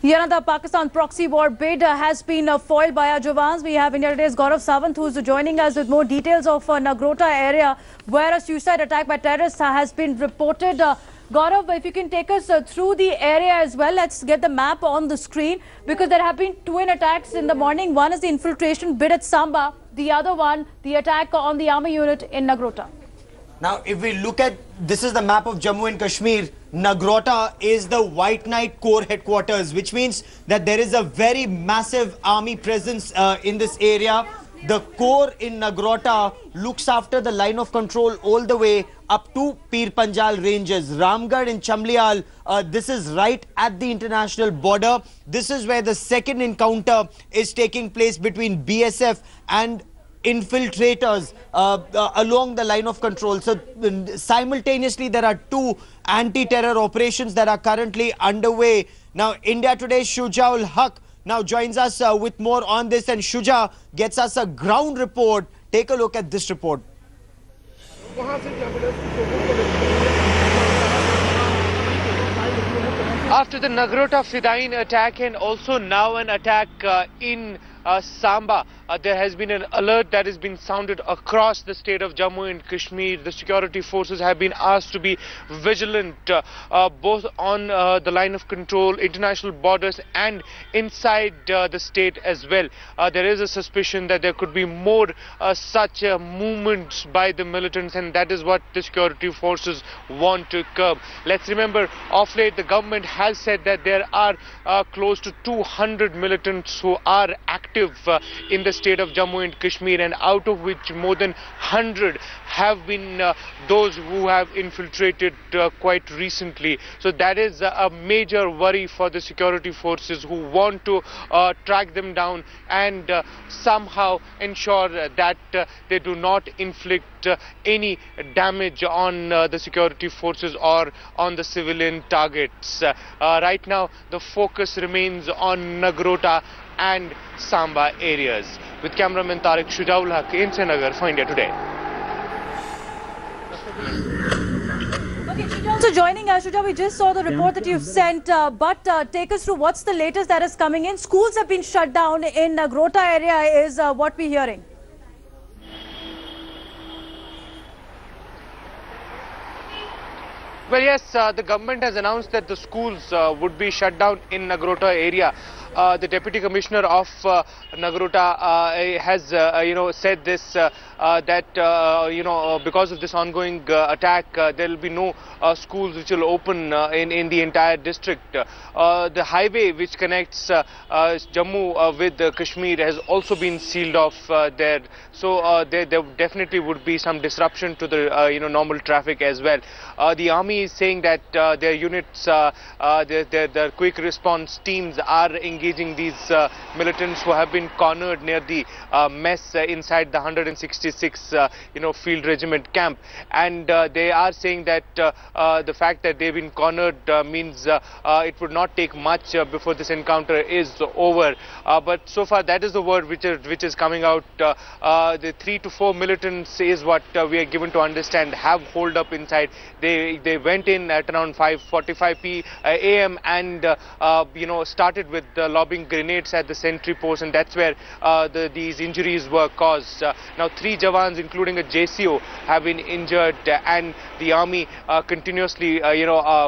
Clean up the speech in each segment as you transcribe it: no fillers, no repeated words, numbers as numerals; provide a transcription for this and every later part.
Yet another Pakistan proxy war bid has been foiled by our jawans. We have India Today's Gaurav Sawant, who's joining us with more details of Nagrota area, where a suicide attack by terrorists has been reported. Gaurav, if you can take us through the area as well, let's get the map on the screen, because there have been twin attacks in the morning. One is the infiltration bid at Samba, the other one, the attack on the army unit in Nagrota. Now, if we look at, this is the map of Jammu and Kashmir. Nagrota is the White Knight Corps headquarters, which means that there is a very massive army presence in this area. The Corps in Nagrota looks after the line of control all the way up to Pir Panjal ranges. Ramgarh and Chamlial, this is right at the international border. This is where the second encounter is taking place between BSF and infiltrators along the line of control. So simultaneously there are two anti-terror operations that are currently underway. Now India Today's Shujaul Haq now joins us with more on this, and Shuja gets us a ground report. Take a look at this report. After the Nagrota Fidain attack and also now an attack in Samba, there has been an alert that has been sounded across the state of Jammu and Kashmir. The security forces have been asked to be vigilant both on the line of control, international borders, and inside the state as well. There is a suspicion that there could be more such movements by the militants, and that is what the security forces want to curb. Let's remember, of late the government has said that there are close to 200 militants who are active in the state of Jammu and Kashmir, and out of which more than 100 have been those who have infiltrated quite recently. So that is a major worry for the security forces, who want to track them down and somehow ensure that they do not inflict any damage on the security forces or on the civilian targets. Right now the focus remains on Nagrota and Samba areas. With cameraman Tariq Shujaul Haq in Srinagar for India Today. Okay, Shuja also joining us. Shuja, we just saw the report that you've sent, but take us through what's the latest that is coming in. Schools have been shut down in Nagrota area is what we're hearing. Well, yes, the government has announced that the schools would be shut down in Nagrota area. The Deputy Commissioner of Nagrota has, said this, that, because of this ongoing attack, there will be no schools which will open in the entire district. The highway which connects Jammu with Kashmir has also been sealed off there. So there definitely would be some disruption to the, normal traffic as well. The army is saying that their units, their quick response teams are engaging these militants who have been cornered near the mess inside the 166 field regiment camp, and they are saying that the fact that they've been cornered means it would not take much before this encounter is over, but so far that is the word which is coming out. The 3 to 4 militants is what we are given to understand have holed up inside. They went in at around 5:45 a.m. and started with lobbing grenades at the sentry post, and that's where these injuries were caused. Now 3 jawans, including a JCO, have been injured, and the army continuously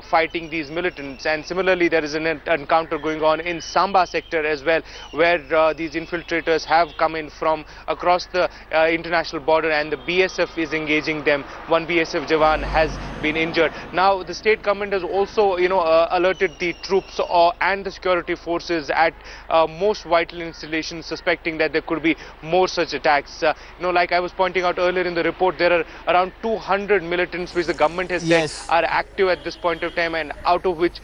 fighting these militants. And similarly, there is an encounter going on in Samba sector as well, where these infiltrators have come in from across the international border, and the BSF is engaging them. One BSF jawan has been injured. Now the state government has also alerted the troops and the security forces at most vital installations, suspecting that there could be more such attacks. Like I was pointing out earlier in the report, there are around 200 militants which the government has said are active at this point of time, and out of which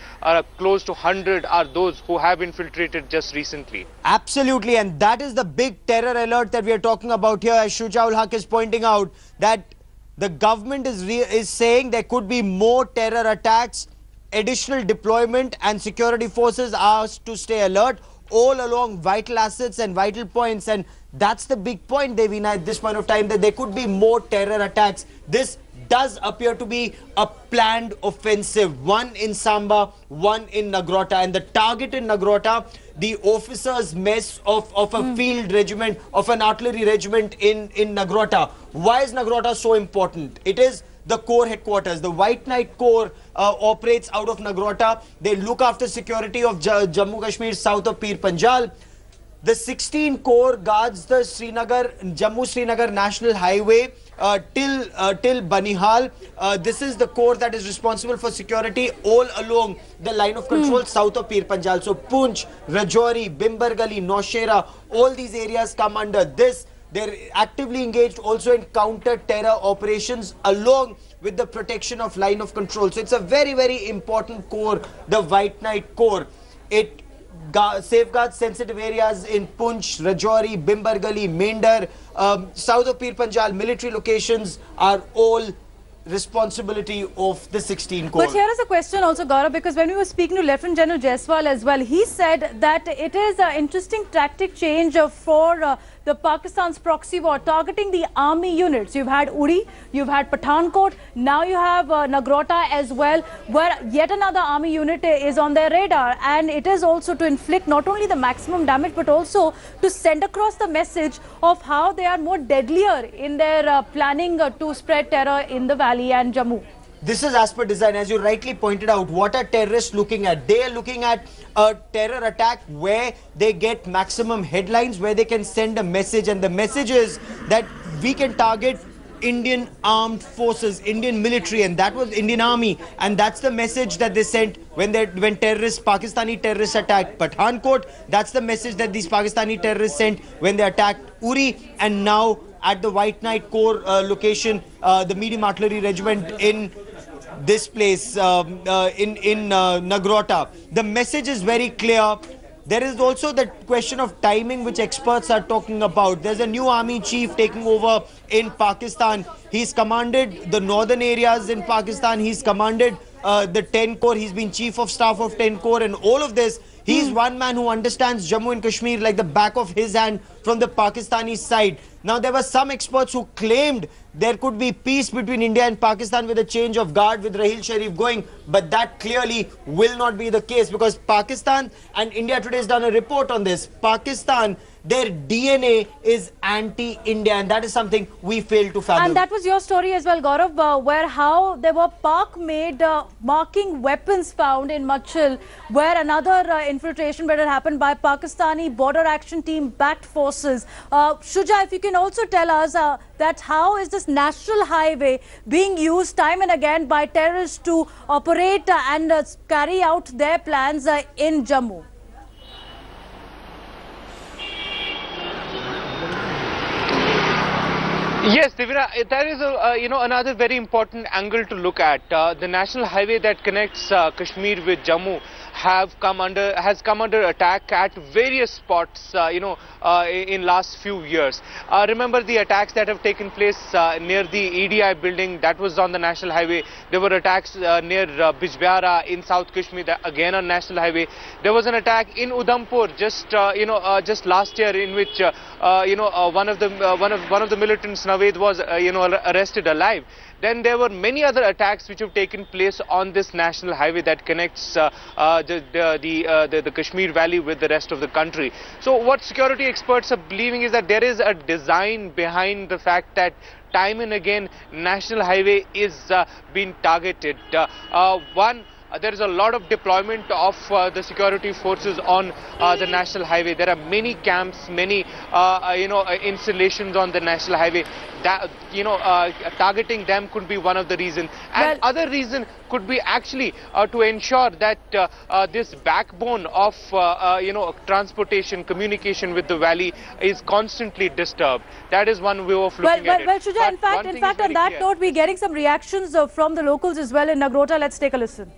close to 100 are those who have infiltrated just recently. Absolutely, and that is the big terror alert that we are talking about here, as Shujaul Haq is pointing out, that the government is saying there could be more terror attacks, additional deployment, and security forces asked to stay alert all along vital assets and vital points. And that's the big point, Devina, at this point of time, that there could be more terror attacks. This does appear to be a planned offensive. One in Samba, one in Nagrota. And the target in Nagrota, the officers' mess of a field regiment, of an artillery regiment in Nagrota. Why is Nagrota so important? It is the Corps headquarters. The White Knight Corps operates out of Nagrota. They look after security of Jammu Kashmir, south of Pir Panjal. The 16 Corps guards the Jammu-Srinagar National Highway till Banihal. This is the Corps that is responsible for security all along the line of control south of Pir Panjal. So Poonch, Rajouri, Bimbargali, Naushera, all these areas come under this. They're actively engaged also in counter-terror operations along with the protection of line of control. So it's a very, very important corps, the White Knight Corps. It safeguards sensitive areas in Poonch, Rajouri, Bimbargali, Mendar, south of Pir Panjal. Military locations are all responsibility of the 16 Corps. But here is a question also, Gaurav, because when we were speaking to Lieutenant General Jaiswal as well, he said that it is an interesting tactic change for the Pakistan's proxy war, targeting the army units. You've had Uri, you've had Pathankot, now you have Nagrota as well, where yet another army unit is on their radar. And it is also to inflict not only the maximum damage, but also to send across the message of how they are more deadlier in their planning to spread terror in the valley and Jammu. This is as per design. As you rightly pointed out, what are terrorists looking at? They are looking at a terror attack where they get maximum headlines, where they can send a message, and the message is that we can target Indian armed forces, Indian military, and that was Indian army, and that's the message that they sent when Pakistani terrorists attacked Pathankot. That's the message that these Pakistani terrorists sent when they attacked Uri, and now at the White Knight Corps location, the medium artillery regiment in this place, in Nagrota. The message is very clear. There is also the question of timing, which experts are talking about. There's a new army chief taking over in Pakistan. He's commanded the northern areas in Pakistan. He's commanded the 10 Corps. He's been chief of staff of 10 Corps, and all of this. He's one man who understands Jammu and Kashmir like the back of his hand from the Pakistani side. Now, there were some experts who claimed there could be peace between India and Pakistan with a change of guard with Raheel Sharif going, but that clearly will not be the case, because Pakistan, and India Today has done a report on this, Pakistan, their DNA is anti-India, and that is something we fail to fathom. And that was your story as well, Gaurav, where how there were Pak-made marking weapons found in Machil, where another infiltration had happened by Pakistani border action team backed forces. Shuja, if you can also tell us that how is this national highway being used time and again by terrorists to operate and carry out their plans in Jammu? Yes, Divira, that is another very important angle to look at. The national highway that connects Kashmir with Jammu has come under attack at various spots, in last few years. Remember the attacks that have taken place near the EDI building that was on the national highway. There were attacks near Bijbehara in South Kashmir, again on national highway. There was an attack in Udhampur just last year, in which one of the militants, Naved, was arrested alive. Then there were many other attacks which have taken place on this national highway that connects the Kashmir Valley with the rest of the country. So what security experts are believing is that there is a design behind the fact that time and again national highway is being targeted. There is a lot of deployment of the security forces on the national highway. There are many camps, many installations on the national highway. That targeting them could be one of the reasons, and other reason could be actually to ensure that this backbone of transportation, communication with the valley is constantly disturbed. That is one way of looking at it. Well, Shuja, in fact, on that note, we're getting some reactions from the locals as well in Nagrota. Let's take a listen.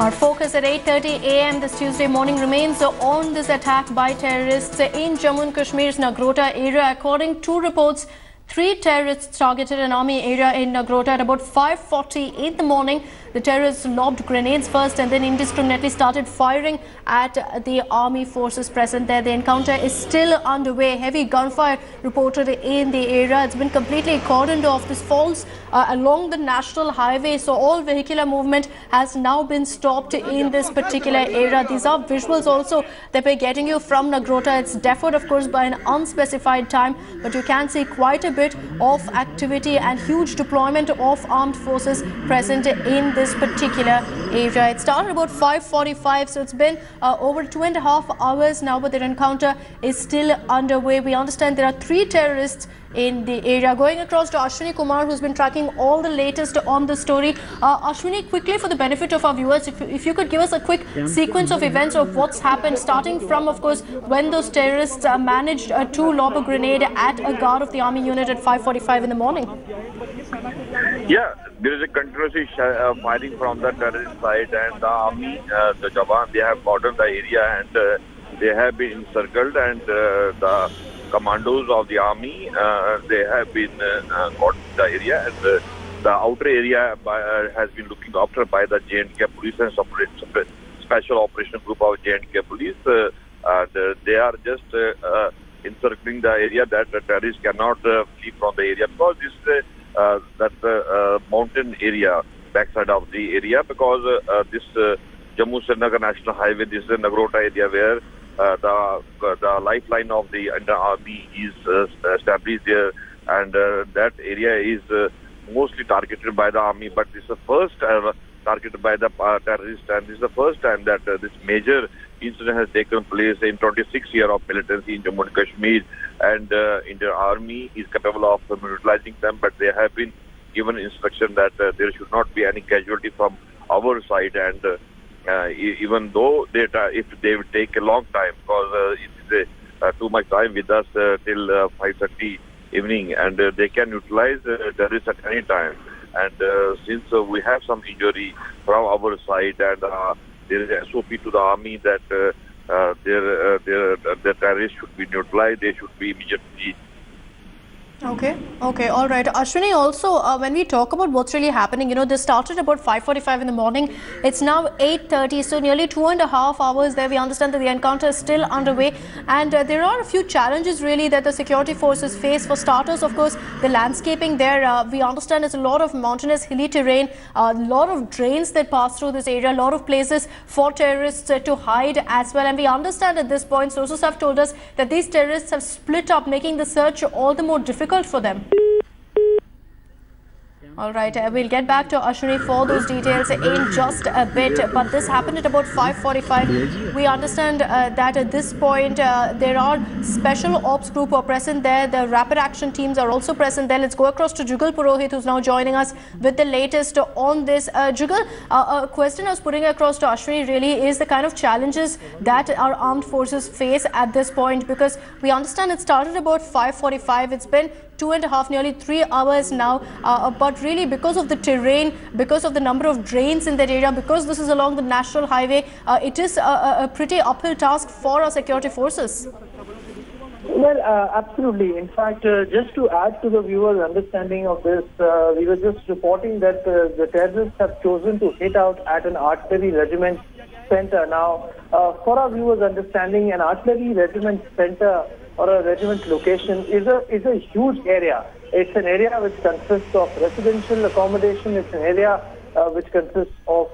Our focus at 8:30 a.m. this Tuesday morning remains on this attack by terrorists in Jammu and Kashmir's Nagrota area. According to reports, 3 terrorists targeted an army area in Nagrota at about 5:40 in the morning. the terrorists lobbed grenades first and then indiscriminately started firing at the army forces present there. The encounter is still underway. Heavy gunfire reported in the area. It's been completely cordoned off. This falls along the national highway, so all vehicular movement has now been stopped in this particular area. These are visuals also that we're getting you from Nagrota. It's deferred, of course, by an unspecified time, but you can see quite a bit of activity and huge deployment of armed forces present in this particular area. It started about 5:45, so it's been over 2.5 hours now, but the encounter is still underway. We understand there are 3 terrorists in the area. Going across to Ashwini Kumar, who's been tracking all the latest on the story. Ashwini, quickly, for the benefit of our viewers, if you could give us a quick sequence of events of what's happened, starting from, of course, when those terrorists managed to lob a grenade at a guard of the army unit at 5:45 in the morning. Yeah, there is a continuous firing from the terrorist side, and the army, the jawans, they have cordoned the area, and they have been encircled, and the commandos of the army, they have been cordoned the area, and the outer area has been looked after by the J&K police and special operation group of J&K police. And they are just encircling the area that the terrorists cannot flee from the area, because this is that's mountain area, backside of the area, because this Jammu-Srinagar National Highway, this is the Nagrota area where the lifeline of the army is established there, and that area is mostly targeted by the army, but this is the first targeted by the terrorists, and this is the first time that this major incident has taken place in 26 years of militancy in Jammu and Kashmir, and Indian army is capable of utilizing them, but they have been given instruction that there should not be any casualty from our side, and even though if they will take a long time, because it is too much time with us till 5:30 evening, and they can utilize terrorists at any time. And since we have some injury from our side, and there is a SOP to the army that the terrorists should be neutralized, they should be immediately. Okay, all right. Ashwini, also, when we talk about what's really happening, this started about 5:45 in the morning. It's now 8:30, so nearly 2.5 hours there. We understand that the encounter is still underway, and there are a few challenges really that the security forces face. For starters, of course, the landscaping there. We understand there's a lot of mountainous, hilly terrain, a lot of drains that pass through this area, a lot of places for terrorists to hide as well. And we understand at this point, sources have told us that these terrorists have split up, making the search all the more difficult for them. All right, we'll get back to Ashwini for those details in just a bit, but this happened at about 5:45. We understand that at this point there are special ops group who are present there. The rapid action teams are also present there. Let's go across to Jugal Purohit, who's now joining us with the latest on this. Jugal, a question I was putting across to Ashwini really is the kind of challenges that our armed forces face at this point, because we understand it started about 5:45. It's been 2.5, nearly 3 hours now, but really because of the terrain, because of the number of drains in that area, because this is along the national highway, it is a pretty uphill task for our security forces. Well, absolutely. In fact, just to add to the viewer's understanding of this, we were just reporting that the terrorists have chosen to hit out at an artillery regiment center. Now, for our viewers' understanding, an artillery regiment center or a regiment location is a huge area. It's an area which consists of residential accommodation. It's an area which consists of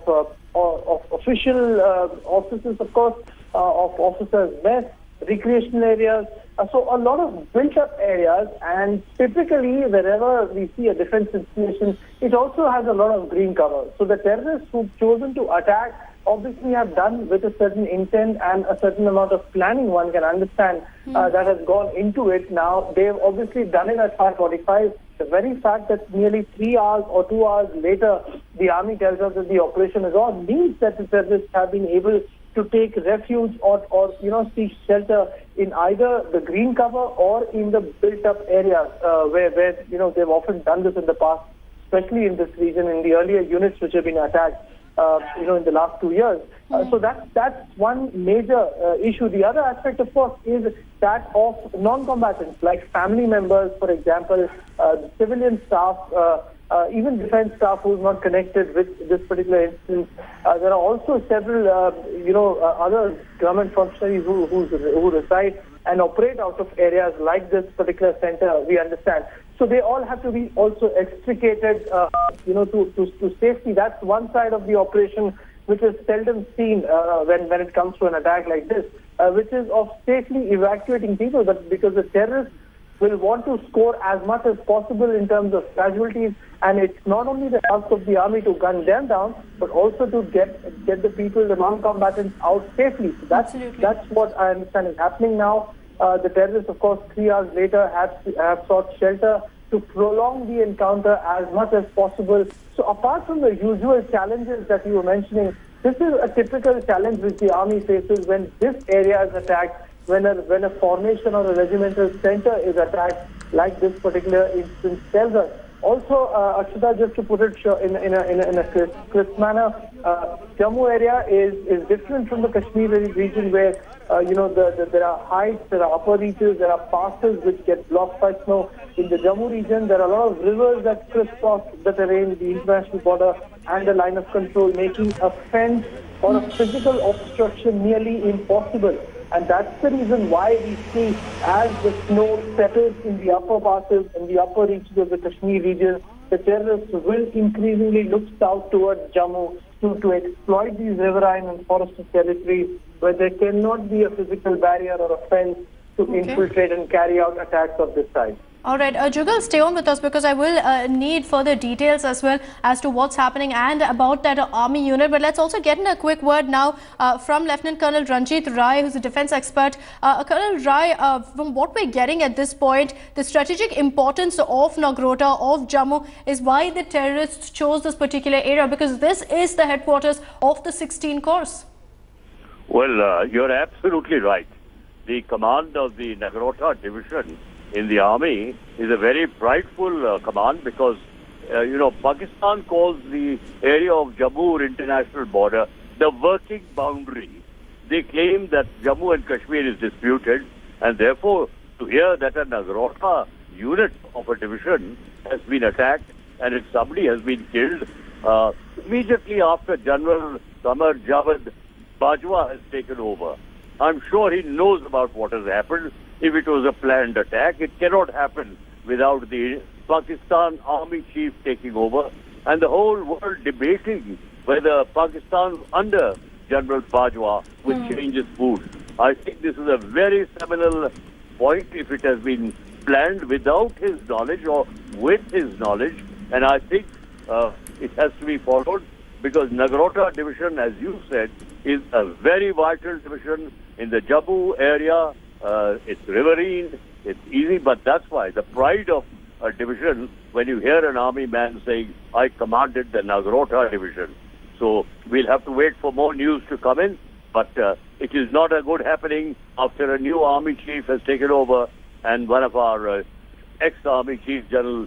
official offices, of course, of officers' mess, recreational areas. So a lot of built-up areas, and typically wherever we see a defense installation, it also has a lot of green cover. So the terrorists who've chosen to attack obviously have done with a certain intent and a certain amount of planning, one can understand, that has gone into it. Now, they've obviously done it at 5:45. The very fact that nearly 3 hours or 2 hours later, the army tells us that the operation is on, means that the terrorists have been able to take refuge or seek shelter in either the green cover or in the built-up areas where they've often done this in the past, especially in this region, in the earlier units which have been attacked, in the last 2 years. So that's one major issue. The other aspect, of course, is that of non-combatants, like family members, for example, the civilian staff even defense staff who is not connected with this particular instance. There are also several, other government functionaries who reside and operate out of areas like this particular center, we understand. So they all have to be also extricated, to safety. That's one side of the operation which is seldom seen when it comes to an attack like this, which is of safely evacuating people, but because the terrorists will want to score as much as possible in terms of casualties, and it's not only the task of the army to gun them down, but also to get the people, the non-combatants, out safely. So that's what I understand is happening now. The terrorists, of course, 3 hours later have sought shelter to prolong the encounter as much as possible. So apart from the usual challenges that you were mentioning, this is a typical challenge which the army faces when this area is attacked, when a formation or a regimental center is attacked, like this particular instance tells us. Also, Akshita, just to put it in a crisp manner, Jammu area is different from the Kashmir region where, there are heights, there are upper reaches, there are passes which get blocked by snow. In the Jammu region, there are a lot of rivers that crisscross the terrain, the international border and the line of control, making a fence or a physical obstruction nearly impossible. And that's the reason why we see as the snow settles in the upper passes and the upper reaches of the Kashmir region, the terrorists will increasingly look south towards Jammu to exploit these riverine and forested territories where there cannot be a physical barrier or a fence to infiltrate and carry out attacks of this type. All right, Jugal, stay on with us because I will need further details as well as to what's happening and about that army unit. But let's also get in a quick word now from Lieutenant Colonel Ranjit Rai, who's a defense expert. Colonel Rai, from what we're getting at this point, the strategic importance of Nagrota, of Jammu, is why the terrorists chose this particular area, because this is the headquarters of the 16 Corps. Well, you're absolutely right. The command of the Nagrota division in the army is a very prideful command because, Pakistan calls the area of Jammu international border the working boundary. They claim that Jammu and Kashmir is disputed, and therefore to hear that a Nagrota unit of a division has been attacked and if somebody has been killed immediately after General Samar Javed Bajwa has taken over. I'm sure he knows about what has happened. If it was a planned attack, it cannot happen without the Pakistan army chief taking over and the whole world debating whether Pakistan under General Bajwa will change its mood. I think this is a very seminal point if it has been planned without his knowledge or with his knowledge, and I think it has to be followed because Nagrota division, as you said, is a very vital division in the Jammu area. It's riverine, it's easy, but that's why the pride of a division, when you hear an army man saying, I commanded the Nagrota division. So we'll have to wait for more news to come in, but it is not a good happening after a new army chief has taken over and one of our ex-army chief, General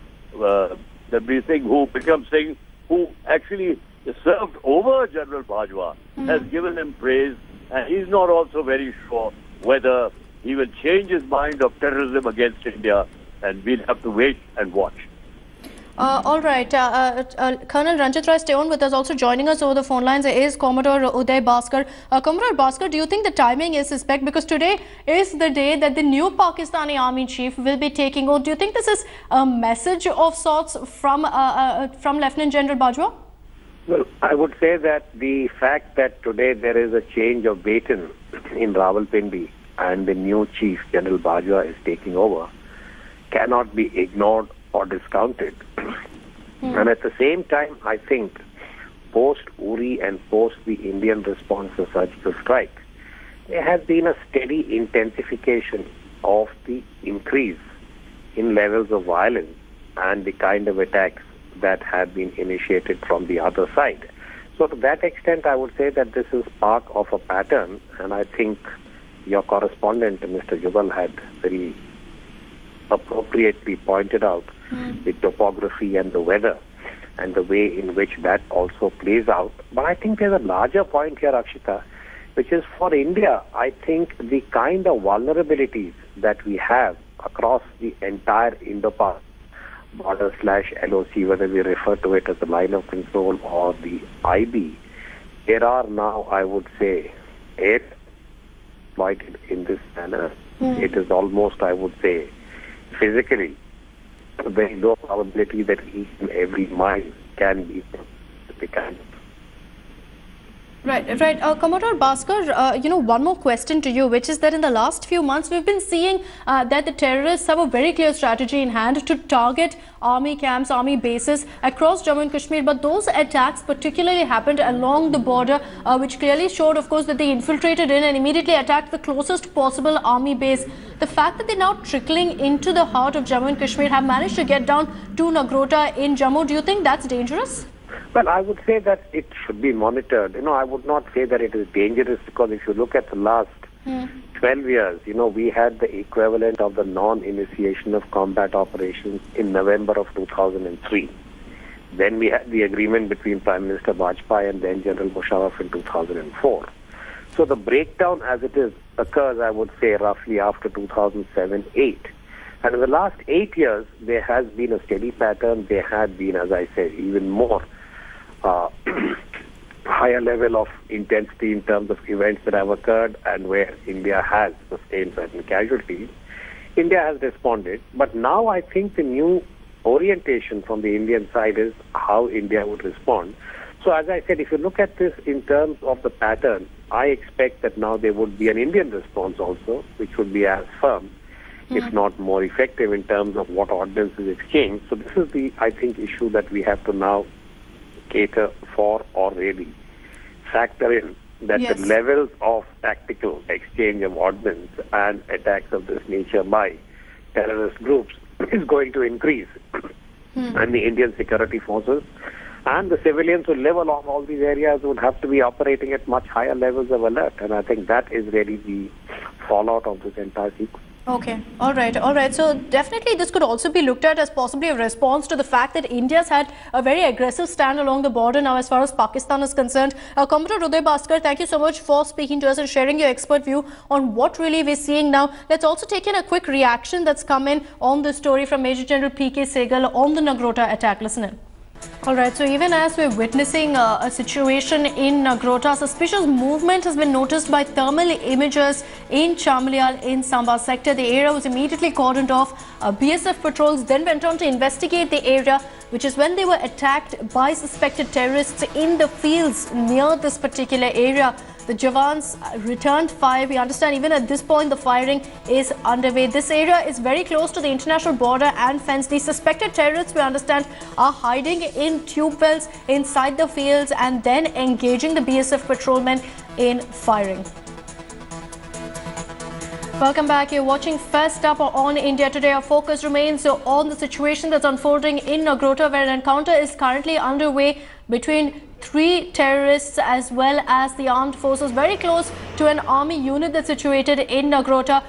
Bikram Singh, who actually served over General Bajwa, has given him praise, and he's not also very sure whether he will change his mind of terrorism against India, and we'll have to wait and watch. All right. Colonel Ranjit Rai, stay on with us. Also joining us over the phone lines is Commodore Uday Bhaskar. Commodore Bhaskar, do you think the timing is suspect? Because today is the day that the new Pakistani army chief will be taking over. Do you think this is a message of sorts from Lieutenant General Bajwa? Well, I would say that the fact that today there is a change of baton in Rawalpindi and the new chief, General Bajwa, is taking over, cannot be ignored or discounted. And at the same time, I think, post-Uri and post the Indian response to surgical strike, there has been a steady intensification of the increase in levels of violence and the kind of attacks that have been initiated from the other side. So to that extent, I would say that this is part of a pattern, and I think your correspondent, Mr. Jugal, had very appropriately pointed out the topography and the weather and the way in which that also plays out. But I think there's a larger point here, Akshita, which is for India, I think the kind of vulnerabilities that we have across the entire Indo-Pak, border/LOC, whether we refer to it as the line of control or the IB, there are now, I would say, 8 exploited in this manner. It is almost, I would say, physically very low probability that each and every mile can be become. Right. Commodore Bhaskar, one more question to you, which is that in the last few months, we've been seeing that the terrorists have a very clear strategy in hand to target army camps, army bases across Jammu and Kashmir. But those attacks particularly happened along the border, which clearly showed, of course, that they infiltrated in and immediately attacked the closest possible army base. The fact that they're now trickling into the heart of Jammu and Kashmir, have managed to get down to Nagrota in Jammu, do you think that's dangerous? Well, I would say that it should be monitored. I would not say that it is dangerous, because if you look at the last 12 years, we had the equivalent of the non-initiation of combat operations in November of 2003. Then we had the agreement between Prime Minister Vajpayee and then General Musharraf in 2004. So the breakdown as it is occurs, I would say, roughly after 2007-8. And in the last 8 years, there has been a steady pattern. There had been, as I said, even more higher level of intensity in terms of events that have occurred, and where India has sustained certain casualties. India has responded, but now I think the new orientation from the Indian side is how India would respond. So as I said, if you look at this in terms of the pattern, I expect that now there would be an Indian response also, which would be as firm, if not more effective, in terms of what ordnance is exchanged. So this is the, I think, issue that we have to now cater for, or really factor in, that the levels of tactical exchange of ordnance and attacks of this nature by terrorist groups is going to increase. And the Indian security forces and the civilians who live along all these areas would have to be operating at much higher levels of alert. And I think that is really the fallout of this entire sequence. Okay, all right. So definitely this could also be looked at as possibly a response to the fact that India's had a very aggressive stand along the border now as far as Pakistan is concerned. Commodore Uday Bhaskar, thank you so much for speaking to us and sharing your expert view on what really we're seeing now. Let's also take in a quick reaction that's come in on this story from Major General P.K. Sehgal on the Nagrota attack. Listen in. All right, so even as we're witnessing a situation in Nagrota, suspicious movement has been noticed by thermal imagers in Chamlial in Samba sector. The area was immediately cordoned off. BSF patrols then went on to investigate the area, which is when they were attacked by suspected terrorists in the fields near this particular area. The jawans returned fire. We understand even at this point the firing is underway. This area is very close to the international border and fence. The suspected terrorists, we understand, are hiding in tube wells inside the fields and then engaging the BSF patrolmen in firing. Welcome back. You're watching First Up on India Today. Our focus remains on the situation that's unfolding in Nagrota, where an encounter is currently underway between 3 terrorists as well as the armed forces, very close to an army unit that's situated in Nagrota.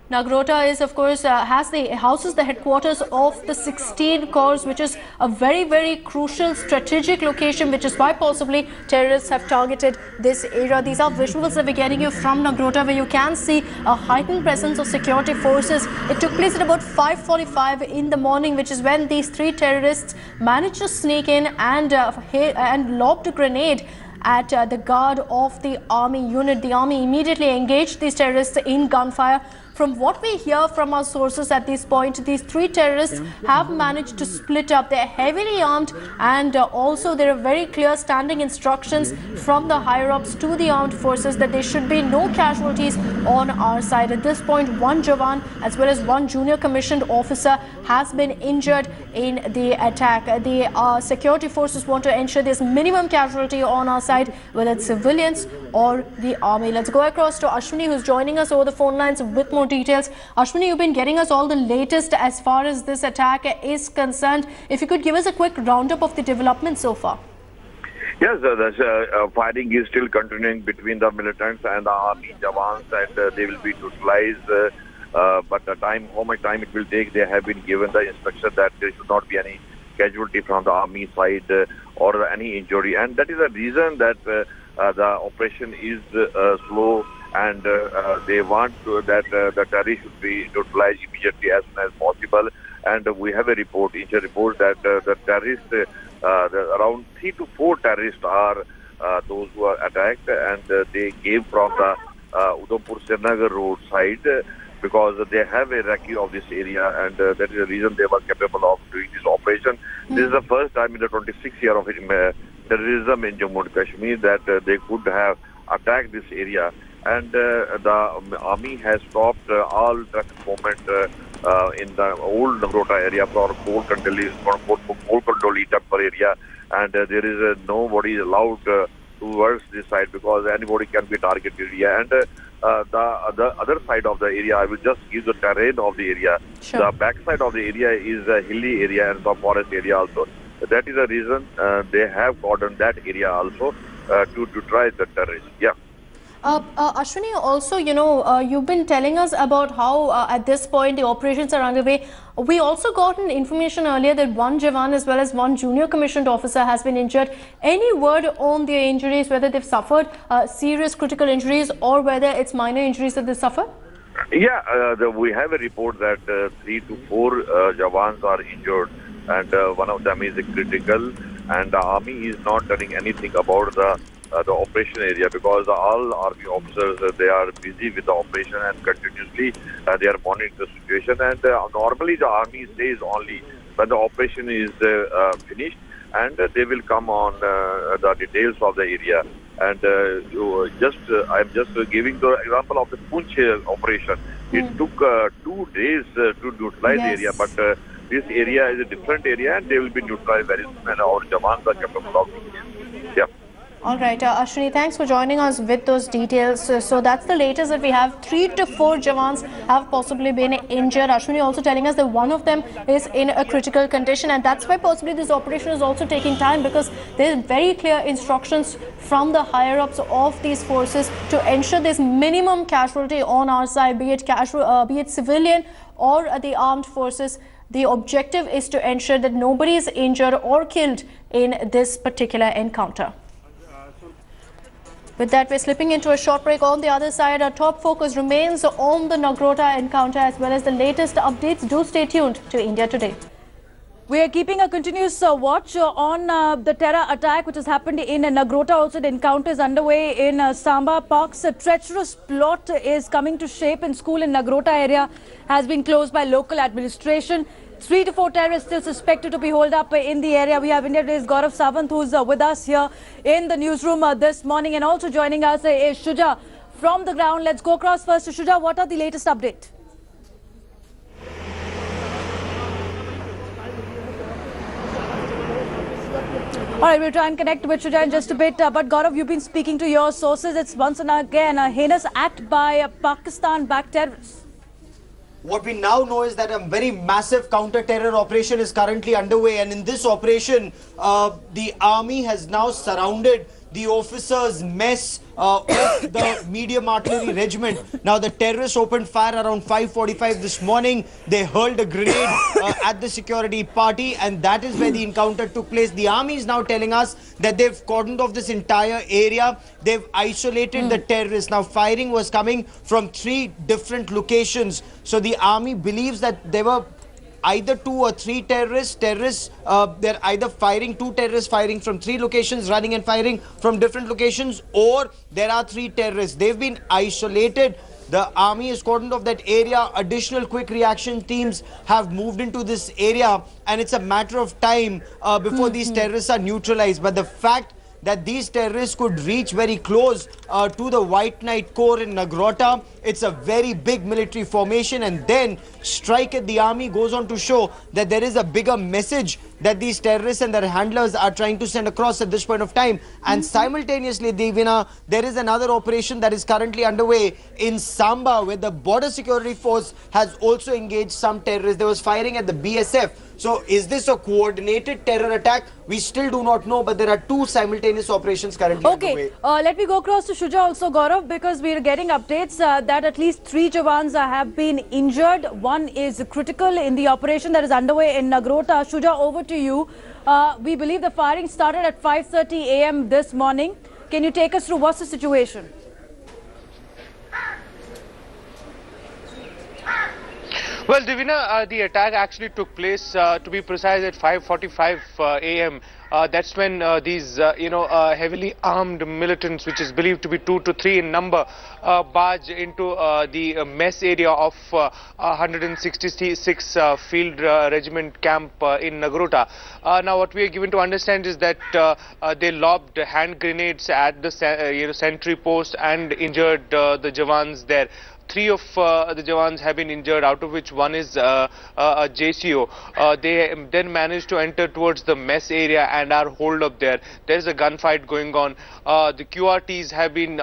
Nagrota is, of course, houses the headquarters of the 16 Corps, which is a very, very crucial strategic location, which is why possibly terrorists have targeted this area. These are visuals that we're getting you from Nagrota, where you can see a heightened presence of security forces. It took place at about 5:45 in the morning, which is when these 3 terrorists managed to sneak in and lobbed a grenade at the guard of the army unit. The army immediately engaged these terrorists in gunfire. From what we hear from our sources at this point, these 3 terrorists have managed to split up. They're heavily armed, and also there are very clear standing instructions from the higher-ups to the armed forces that there should be no casualties on our side. At this point, 1 jawan as well as 1 junior commissioned officer has been injured in the attack. The security forces want to ensure there's minimum casualty on our side, whether it's civilians or the army. Let's go across to Ashwini, who's joining us over the phone lines with more details. Ashwini, you've been getting us all the latest as far as this attack is concerned. If you could give us a quick roundup of the developments so far. Yes, the fighting is still continuing between the militants and the army jawans, and they will be neutralized. But how much time it will take, they have been given the instruction that there should not be any casualty from the army side or any injury. And that is the reason that the operation is slow, and they want that the terrorists should be neutralized immediately as soon as possible. and we have a report, initial report that the terrorists, around 3 to 4 terrorists are those who are attacked, and they came from the Udhampur-Srinagar road side because they have a recce of this area, and that is the reason they were capable of doing this operation. This is the first time in the 26th year of terrorism in Jammu and Kashmir that they could have attacked this area, and the army has stopped all drug movement in the old Nagrota area for coal control temple area, and there is nobody allowed towards this side because anybody can be targeted area. And the other side of the area, I will just give the terrain of the area. Sure. The back side of the area is a hilly area and some forest area also. That is the reason they have cordoned that area also to try the terrorists. Yeah. Ashwini, also, you've been telling us about how at this point the operations are underway. We also got an information earlier that one jawan as well as one junior commissioned officer has been injured. Any word on their injuries, whether they've suffered serious critical injuries or whether it's minor injuries that they suffer? Yeah, we have a report that 3 to 4 jawans are injured, and one of them is critical, and the army is not doing anything about the operation area because all army officers they are busy with the operation and continuously they are monitoring the situation, and normally the army says only when the operation is finished, and they will come on the details of the area. And I'm just giving the example of the Punch operation. It took 2 days to neutralize the area, but this area is a different area and they will be neutralized very soon, and our jawans are capable of doing it. Yeah. All right, Ashwini, thanks for joining us with those details. So that's the latest that we have. 3 to 4 jawans have possibly been injured. Ashwini also telling us that one of them is in a critical condition, and that's why possibly this operation is also taking time, because there is very clear instructions from the higher ups of these forces to ensure there's minimum casualty on our side, be it civilian or the armed forces. The objective is to ensure that nobody is injured or killed in this particular encounter. With that, we're slipping into a short break. On the other side, our top focus remains on the Nagrota encounter as well as the latest updates. Do stay tuned to India Today. We are keeping a continuous watch on the terror attack which has happened in Nagrota. Also, the encounter is underway in Samba. Park's treacherous plot is coming to shape in school in Nagrota area has been closed by local administration. 3 to 4 terrorists still suspected to be holed up in the area. We have India Today's Gaurav Sawant, who's with us here in the newsroom this morning, and also joining us is Shuja from the ground. Let's go across first to Shuja. What are the latest updates? All right, we'll try and connect with Shuja in just a bit. But Gaurav, you've been speaking to your sources. It's once again a heinous act by Pakistan-backed terrorists. What we now know is that a very massive counter-terror operation is currently underway, and in this operation, the army has now surrounded the officers' mess of the medium artillery regiment. Now, the terrorists opened fire around 5:45 this morning. They hurled a grenade at the security party, and that is where the encounter took place. The army is now telling us that they've cordoned off this entire area. They've isolated the terrorists. Now, firing was coming from 3 different locations. So the army believes that there were either 2 or 3 terrorists. They're either firing 2 terrorists, firing from 3 locations, running and firing from different locations, or there are 3 terrorists. They've been isolated. The army is cordoned off that area. Additional quick reaction teams have moved into this area, and it's a matter of time before these terrorists are neutralized. But the fact that these terrorists could reach very close to the White Knight Corps in Nagrota, it's a very big military formation, and then strike at the army goes on to show that there is a bigger message that these terrorists and their handlers are trying to send across at this point of time. And simultaneously, Devina, there is another operation that is currently underway in Samba, where the border security force has also engaged some terrorists. There was firing at the BSF. So is this a coordinated terror attack? We still do not know, but there are 2 simultaneous operations currently underway. Let me go across to Shuja also, Gaurav, because we are getting updates that at least 3 jawans have been injured. 1 is critical in the operation that is underway in Nagrota. Shuja, over to you. We believe the firing started at 5:30 a.m. this morning. Can you take us through what's the situation? Well, Divina, the attack actually took place, to be precise, at 5:45 a.m. That's when these, heavily armed militants, which is believed to be 2 to 3 in number, barged into the mess area of 166 Field Regiment camp in Nagrota. Now, what we are given to understand is that they lobbed hand grenades at the sentry post and injured the jawans there. 3 of the jawans have been injured, out of which one is a JCO. They then managed to enter towards the mess area and are holed up there. There's a gunfight going on. The QRTs have been,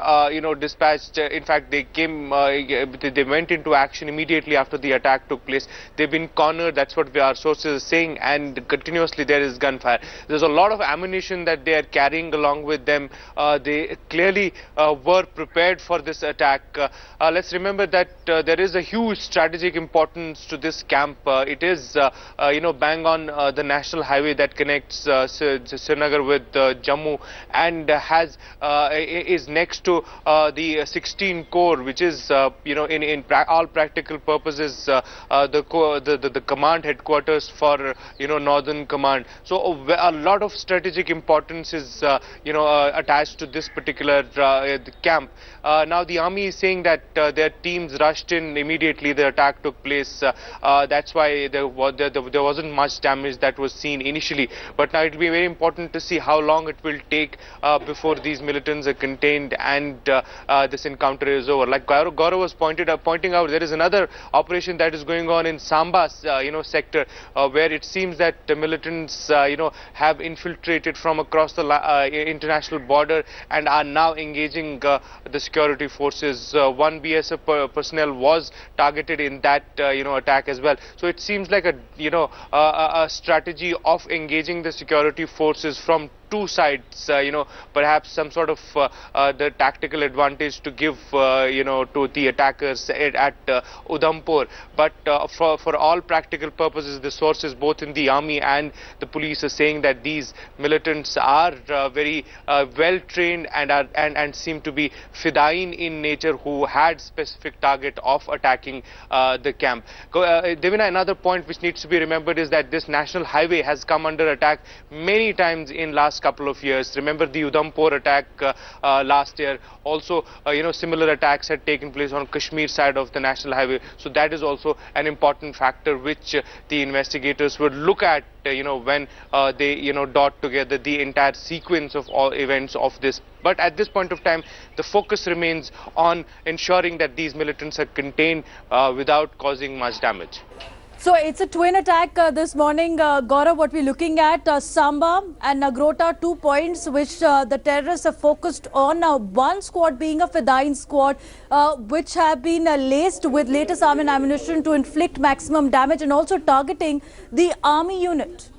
dispatched. In fact, they came, they went into action immediately after the attack took place. They've been cornered. That's what our sources are saying, and continuously there is gunfire. There's a lot of ammunition that they are carrying along with them. They clearly were prepared for this attack. Let's remember that there is a huge strategic importance to this camp. It is, bang on the national highway that connects Srinagar with Jammu, and is next to the 16 Corps, which is, in all practical purposes, the command headquarters for, Northern Command. So a lot of strategic importance is, attached to this particular camp. Now the army is saying that their teams rushed in immediately the attack took place. That's why there wasn't much damage that was seen initially. But now it will be very important to see how long it will take before these militants are contained and this encounter is over. Like Gaurav was pointing out, there is another operation that is going on in Samba, sector, where it seems that the militants, have infiltrated from across the international border and are now engaging the security forces. One BSF personnel was targeted in that attack as well. So it seems like a strategy of engaging the security forces from two sides, perhaps some sort of the tactical advantage to give, to the attackers at Udhampur. But for all practical purposes, the sources both in the army and the police are saying that these militants are very well trained and seem to be fidayeen in nature, who had specific target of attacking the camp. Devina, another point which needs to be remembered is that this national highway has come under attack many times in last couple of years. Remember the Udhampur attack last year. Also, similar attacks had taken place on Kashmir side of the national highway. So that is also an important factor which the investigators would look at, when they, dot together the entire sequence of all events of this. But at this point of time, the focus remains on ensuring that these militants are contained without causing much damage. So it's a twin attack this morning, Gaurav. What we're looking at, Samba and Nagrota, 2 points which the terrorists have focused on. Now, one squad being a fidayeen squad, which have been laced with latest arm and ammunition to inflict maximum damage, and also targeting the army unit.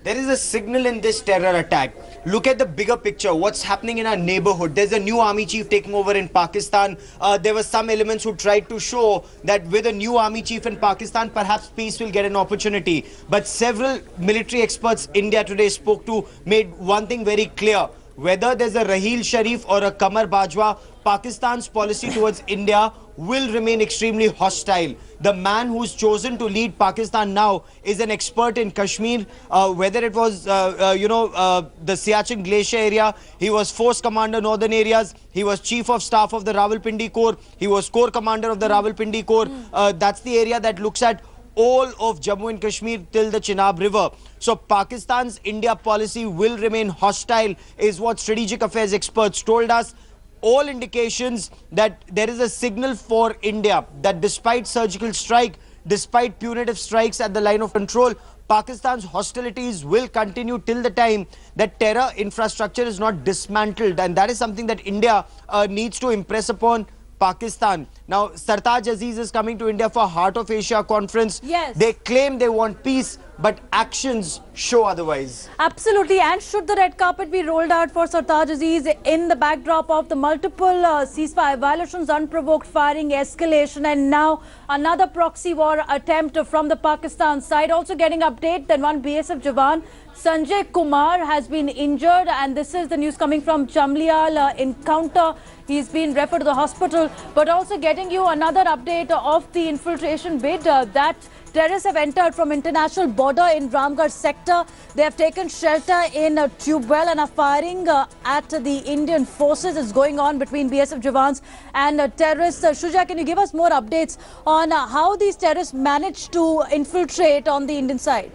There is a signal in this terror attack. Look at the bigger picture. What's happening in our neighborhood? There's a new army chief taking over in Pakistan. There were some elements who tried to show that with a new army chief in Pakistan, perhaps peace will get an opportunity. But several military experts India today spoke to made one thing very clear. Whether there's a Raheel Sharif or a Qamar Bajwa, Pakistan's policy towards India will remain extremely hostile. The man who's chosen to lead Pakistan now is an expert in Kashmir, whether it was, the Siachen Glacier area. He was Force Commander Northern Areas. He was Chief of Staff of the Rawalpindi Corps. He was Corps Commander of the Rawalpindi Corps. That's the area that looks at all of Jammu and Kashmir till the Chenab River. So Pakistan's India policy will remain hostile, is what strategic affairs experts told us. All indications that there is a signal for India that despite surgical strike, despite punitive strikes at the line of control, Pakistan's hostilities will continue till the time that terror infrastructure is not dismantled. And that is something that India needs to impress upon Pakistan. Now, Sartaj Aziz is coming to India for Heart of Asia conference. Yes. They claim they want peace, but actions show otherwise. Absolutely. And should the red carpet be rolled out for Sartaj Aziz in the backdrop of the multiple ceasefire violations, unprovoked firing, escalation, and now another proxy war attempt from the Pakistan side? Also getting update that one BSF Jawan, Sanjay Kumar, has been injured, and this is the news coming from Chamlial encounter. He's been referred to the hospital, but also getting getting you another update of the infiltration bid that terrorists have entered from international border in Ramgarh sector. They have taken shelter in Tubewell and are firing at the Indian forces. It's going on between BSF jawans and terrorists. Shuja, can you give us more updates on how these terrorists managed to infiltrate on the Indian side?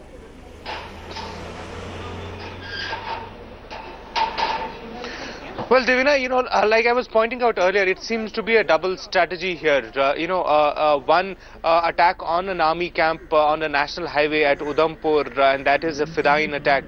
Well, Divina, like I was pointing out earlier, it seems to be a double strategy here. One attack on an army camp on a national highway at Udhampur, and that is a Fidayeen attack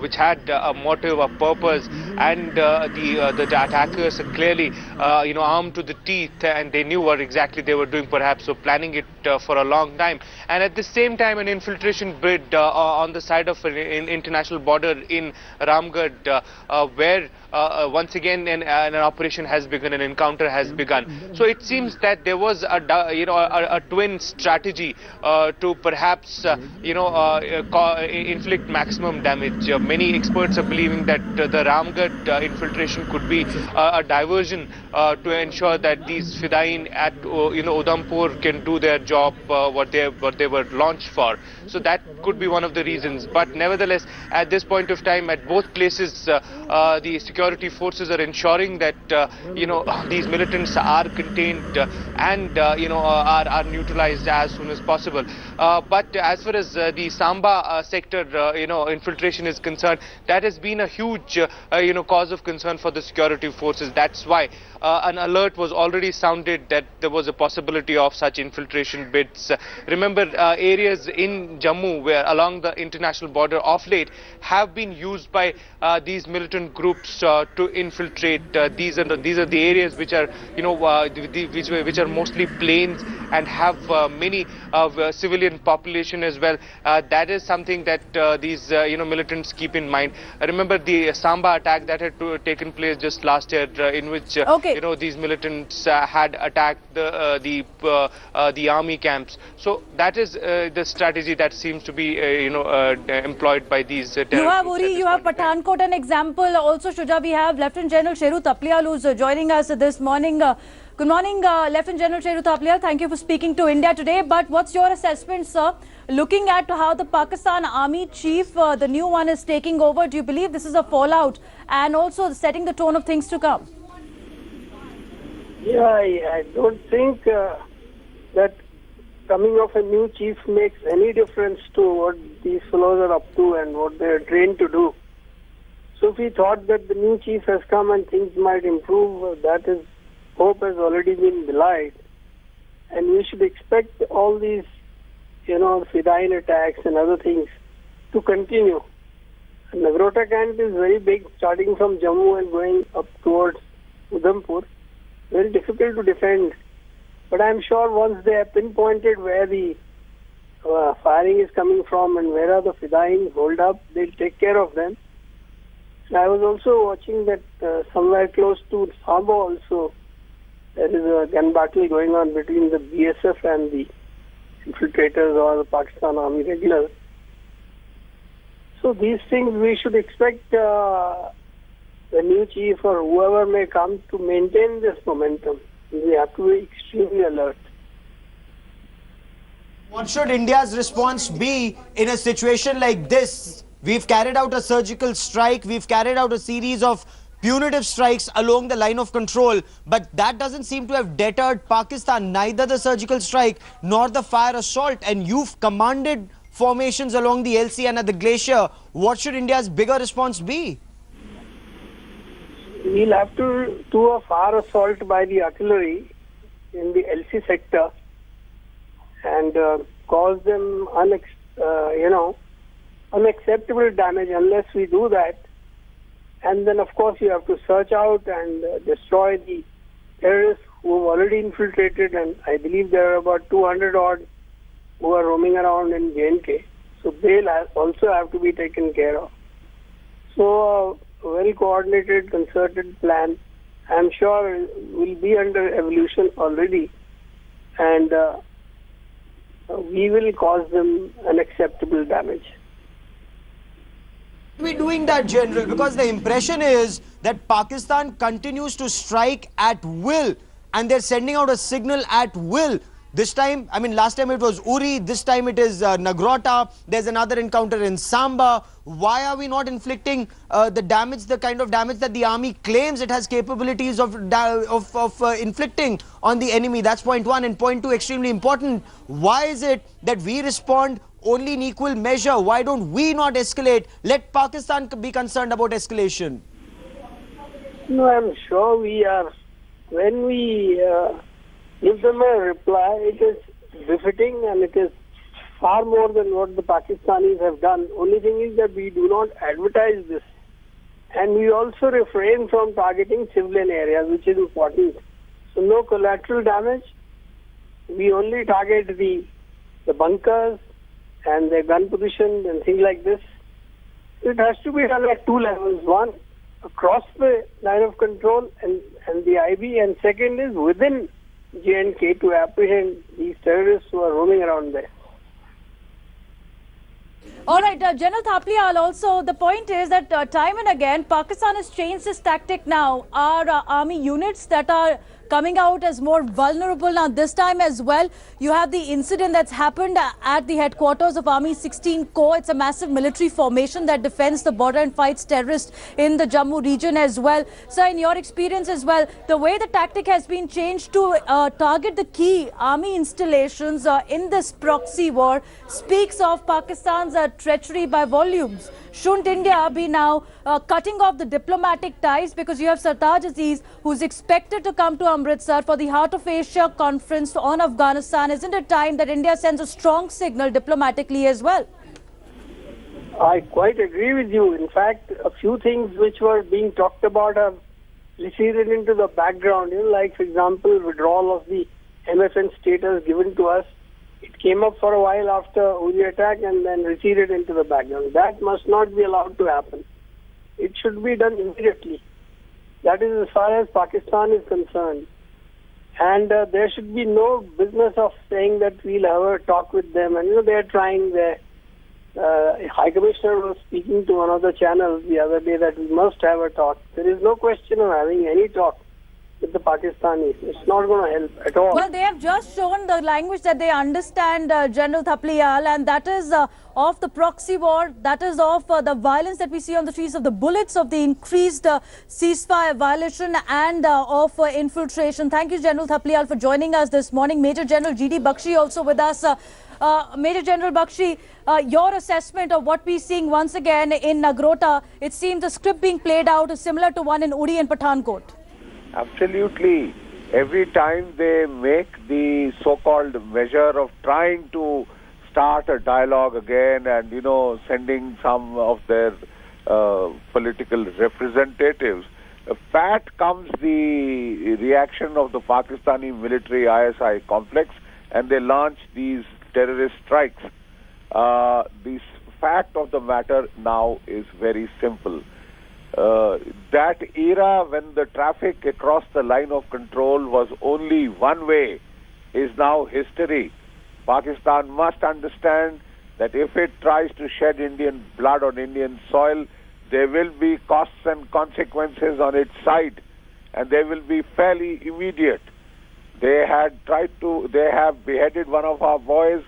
which had a motive, a purpose, and the attackers are clearly, armed to the teeth, and they knew what exactly they were doing, perhaps, so planning it for a long time. And at the same time, an infiltration bid on the side of an international border in Ramgarh, where once again an operation has begun, an encounter has begun. So it seems that there was a twin strategy to perhaps inflict maximum damage. Many experts are believing that the Ramgarh infiltration could be a diversion to ensure that these Fidayeen at Udhampur can do their job, what they were launched for. So that could be one of the reasons. But nevertheless, at this point of time, at both places, the security forces are ensuring that these militants are contained and are neutralized as soon as possible. But as far as the Samba sector infiltration is concerned, that has been a huge cause of concern for the security forces. That's why an alert was already sounded that there was a possibility of such infiltration bids. Remember, areas in Jammu where along the international border of late have been used by these militant groups to infiltrate. These are the areas which are which are mostly plains and have many civilian population as well. That is something that these militants keep in mind. Remember the Samba attack that had taken place just last year, in which these militants had attacked the army camps. So that is the strategy that seems to be employed by these terrorists. You have Uri, you have Pathankot, an example. Also, Shuja, we have Lieutenant General Sheru Taplial, who's joining us this morning. Good morning, Lieutenant General Sheru Taplial. Thank you for speaking to India today. But what's your assessment, sir? Looking at how the Pakistan Army Chief, the new one, is taking over, do you believe this is a fallout and also setting the tone of things to come? Yeah, I don't think that coming of a new chief makes any difference to what these fellows are up to and what they're trained to do. So if we thought that the new chief has come and things might improve, that is, hope has already been belied. And we should expect all these, Fidayeen attacks and other things to continue. And Nagrota camp is very big, starting from Jammu and going up towards Udhampur. Very difficult to defend. But I'm sure once they have pinpointed where the firing is coming from and where are the Fidayeen hold up, they'll take care of them. I was also watching that somewhere close to Samba also, there is a gun battle going on between the BSF and the infiltrators or the Pakistan Army regulars. So these things we should expect the new chief or whoever may come to maintain this momentum. We have to be extremely alert. What should India's response be in a situation like this? We've carried out a surgical strike, we've carried out a series of punitive strikes along the line of control, but that doesn't seem to have deterred Pakistan, neither the surgical strike nor the fire assault. And you've commanded formations along the LC and at the glacier. What should India's bigger response be? We'll have to do a fire assault by the artillery in the LC sector and cause them unacceptable damage unless we do that. And then, of course, you have to search out and destroy the terrorists who have already infiltrated. And I believe there are about 200 odd who are roaming around in J&K. So they'll also have to be taken care of. So a well-coordinated, concerted plan, I'm sure, will be under evolution already. And we will cause them unacceptable damage. We're doing that, General, because the impression is that Pakistan continues to strike at will and they're sending out a signal at will. This time, I mean, last time it was Uri, this time it is Nagrota. There's another encounter in Samba. Why are we not inflicting the damage, the kind of damage that the army claims it has capabilities of inflicting on the enemy? That's point one. And point two, extremely important. Why is it that we respond only in equal measure? Why don't we not escalate? Let Pakistan be concerned about escalation. No, I'm sure we are. When we give them a reply, it is befitting and it is far more than what the Pakistanis have done. Only thing is that we do not advertise this. And we also refrain from targeting civilian areas, which is important. So no collateral damage. We only target the bunkers and the gun positions and things like this. It has to be done at two levels. One, across the line of control and the IB, and second is within J&K to apprehend these terrorists who are roaming around there. All right, General Thapliyal, also the point is that time and again Pakistan has changed its tactic now. Our army units that are coming out as more vulnerable now this time as well. You have the incident that's happened at the headquarters of Army 16 Corps. It's a massive military formation that defends the border and fights terrorists in the Jammu region as well. So in your experience as well, the way the tactic has been changed to target the key army installations in this proxy war speaks of Pakistan's treachery by volumes. Shouldn't India be now cutting off the diplomatic ties, because you have Sartaj Aziz who's expected to come to Amritsar for the Heart of Asia conference on Afghanistan? Isn't it time that India sends a strong signal diplomatically as well? I quite agree with you. In fact, a few things which were being talked about have receded into the background. Like, for example, withdrawal of the MFN status given to us. It came up for a while after Uri attack and then receded into the background. That must not be allowed to happen. It should be done immediately. That is as far as Pakistan is concerned. And there should be no business of saying that we'll have a talk with them. And they're trying. The High Commissioner was speaking to one of the channels the other day that we must have a talk. There is no question of having any talk with the Pakistanis. It's not going to help at all. Well, they have just shown the language that they understand, General Thapliyal, and that is of the proxy war, that is of the violence that we see on the streets, of the bullets, of the increased ceasefire violation and of infiltration. Thank you, General Thapliyal, for joining us this morning. Major General G.D. Bakshi also with us. Major General Bakshi, your assessment of what we're seeing once again in Nagrota, it seems the script being played out is similar to one in Uri and Pathankot. Absolutely. Every time they make the so-called measure of trying to start a dialogue again and, sending some of their political representatives, pat comes the reaction of the Pakistani military ISI complex, and they launch these terrorist strikes. The fact of the matter now is very simple. That era when the traffic across the line of control was only one way is now history. Pakistan must understand that if it tries to shed Indian blood on Indian soil, there will be costs and consequences on its side, and they will be fairly immediate. They have beheaded one of our boys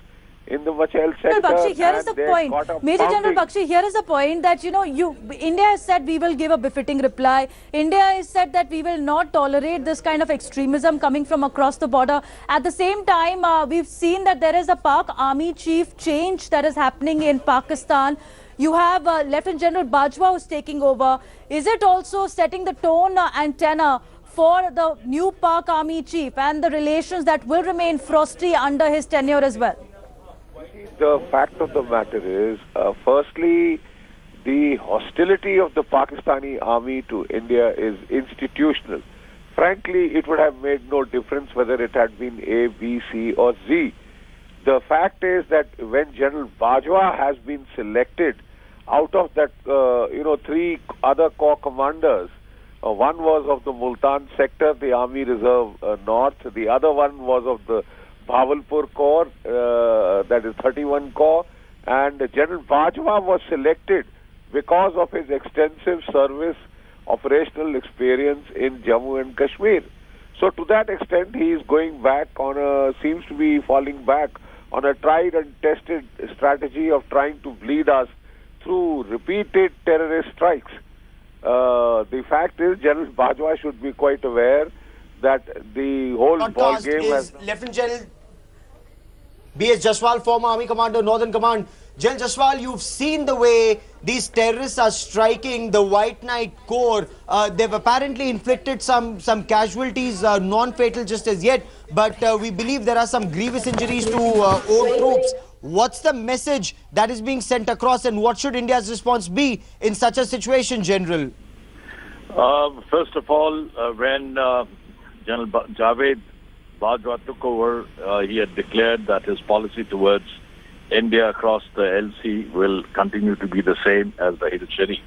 in the Machel sector. Bakshi, here is the point. Major General Bakshi, here is the point that, India has said we will give a befitting reply. India has said that we will not tolerate this kind of extremism coming from across the border. At the same time, we've seen that there is a Pak Army Chief change that is happening in Pakistan. You have Lieutenant General Bajwa who's taking over. Is it also setting the tone and tenor for the new Pak Army Chief and the relations that will remain frosty under his tenure as well? The fact of the matter is, firstly, the hostility of the Pakistani army to India is institutional. Frankly, it would have made no difference whether it had been A, B, C or Z. The fact is that when General Bajwa has been selected out of that, three other corps commanders, one was of the Multan sector, the Army Reserve North, the other one was of the Bhavalpur Corps, that is 31 Corps, and General Bajwa was selected because of his extensive service operational experience in Jammu and Kashmir. So to that extent, he is going back seems to be falling back on a tried and tested strategy of trying to bleed us through repeated terrorist strikes. The fact is, General Bajwa should be quite aware that the whole ball game has... Lieutenant General B.S. Jaswal, former Army Commander, Northern Command. General Jaswal, you've seen the way these terrorists are striking the White Knight Corps. They've apparently inflicted some casualties, non-fatal just as yet, but we believe there are some grievous injuries to old troops. What's the message that is being sent across, and what should India's response be in such a situation, General? First of all, when General Javed Bajwa took over, he had declared that his policy towards India across the LC will continue to be the same as the Hidden Sharif.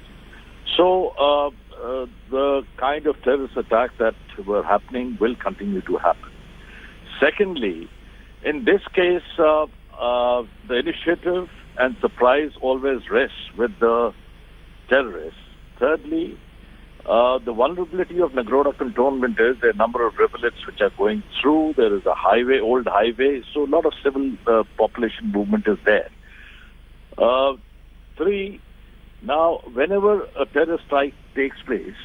So the kind of terrorist attacks that were happening will continue to happen. Secondly, in this case, the initiative and surprise always rests with the terrorists. Thirdly, the vulnerability of Nagrota cantonment is there are a number of rivulets which are going through. There is a highway, old highway, so a lot of civil population movement is there. Three, now whenever a terrorist strike takes place,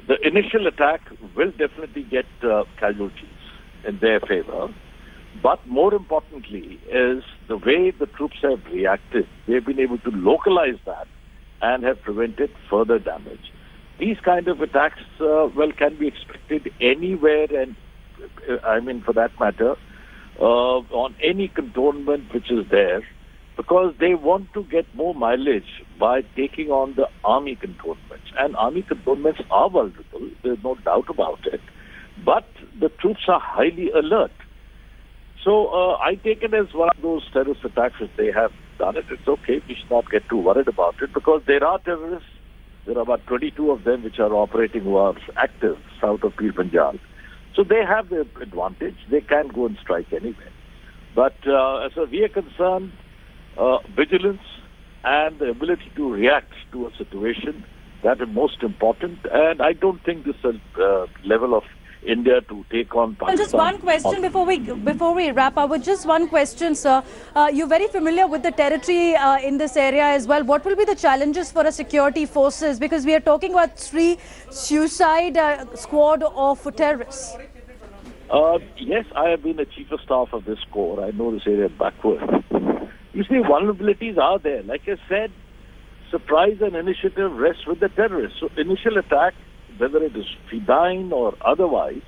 the initial attack will definitely get casualties in their favor. But more importantly is the way the troops have reacted. They've been able to localize that and have prevented further damage. These kind of attacks, can be expected anywhere, and I mean, for that matter, on any cantonment which is there, because they want to get more mileage by taking on the army cantonments. And army cantonments are vulnerable, there's no doubt about it, but the troops are highly alert. So I take it as one of those terrorist attacks. If they have done it, it's okay. We should not get too worried about it, because there are terrorists. There are about 22 of them which are operating, who are active south of Pir Panjal. So they have the advantage. They can go and strike anywhere. But as far as we are concerned, vigilance and the ability to react to a situation, that is most important. And I don't think this is a level of India to take on Pakistan. Well, just one question before we wrap up. Just one question, sir. You're very familiar with the territory in this area as well. What will be the challenges for our security forces? Because we are talking about 3 suicide squad of terrorists. Yes, I have been a chief of staff of this corps. I know this area backward. You see, vulnerabilities are there. Like I said, surprise and initiative rests with the terrorists. So initial attack, whether it is feline or otherwise,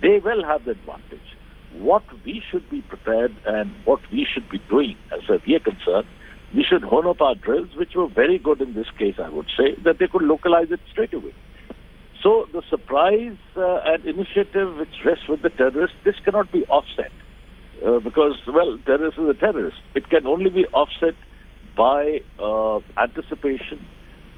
they will have the advantage. What we should be prepared and what we should be doing, as far as we are concerned, we should hone up our drills, which were very good in this case, I would say, that they could localize it straight away. So the surprise and initiative which rests with the terrorists, this cannot be offset. Because, well, terrorist is a terrorist. It can only be offset by anticipation,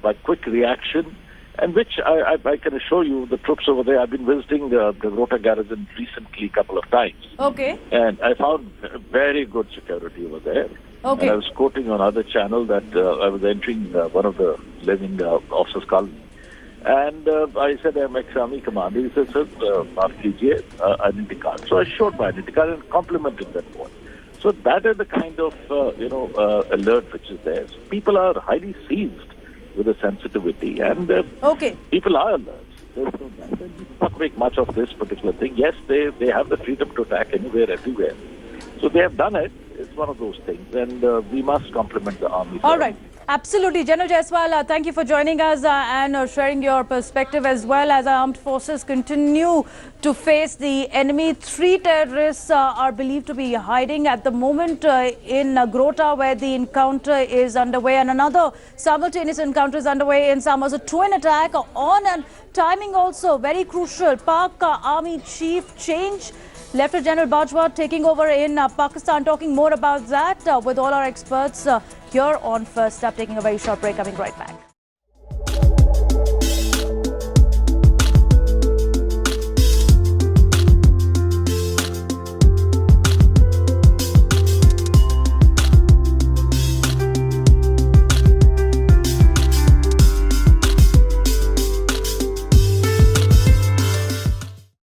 by quick reaction, and which I can assure you, the troops over there, I've been visiting the Nagrota garrison recently a couple of times. Okay. And I found very good security over there. Okay. And I was quoting on other channel that I was entering one of the living officers' colony. And I said, I'm ex-army commander. He said, sir, maaf kijiye, identity card. So I showed my identity card and complimented that boy. So that is the kind of, alert which is there. So people are highly seized with a sensitivity, and people are alert. There's not make much of this particular thing. Yes, they have the freedom to attack anywhere, everywhere. So they have done it. It's one of those things, and we must compliment the army. All right. Absolutely. General Jaiswal, thank you for joining us and sharing your perspective as well. As our armed forces continue to face the enemy, 3 terrorists are believed to be hiding at the moment in Nagrota, where the encounter is underway, and another simultaneous encounter is underway in Samba. So twin attack on, and timing also very crucial. Pak Army Chief change. Lieutenant General Bajwa taking over in Pakistan. Talking more about that with all our experts here on First Up. Taking a very short break. Coming right back.